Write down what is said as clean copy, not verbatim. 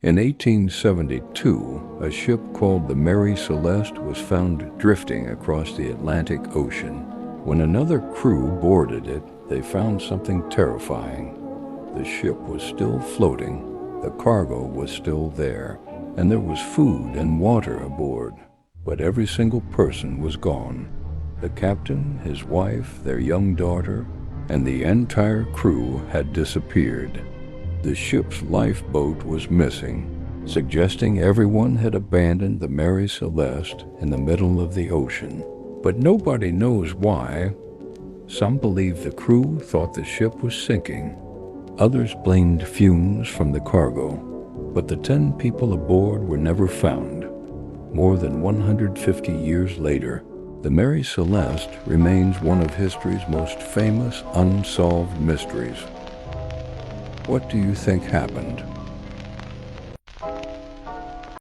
In 1872, a ship called the Mary Celeste was found drifting across the Atlantic Ocean. When another crew boarded it, they found something terrifying. The ship was still floating, the cargo was still there, and there was food and water aboard. But every single person was gone. The captain, his wife, their young daughter, and the entire crew had disappeared. The ship's lifeboat was missing, suggesting everyone had abandoned the Mary Celeste in the middle of the ocean. But nobody knows why. Some believe the crew thought the ship was sinking. Others blamed fumes from the cargo. But the 10 people aboard were never found. More than 150 years later, the Mary Celeste remains one of history's most famous unsolved mysteries. What do you think happened?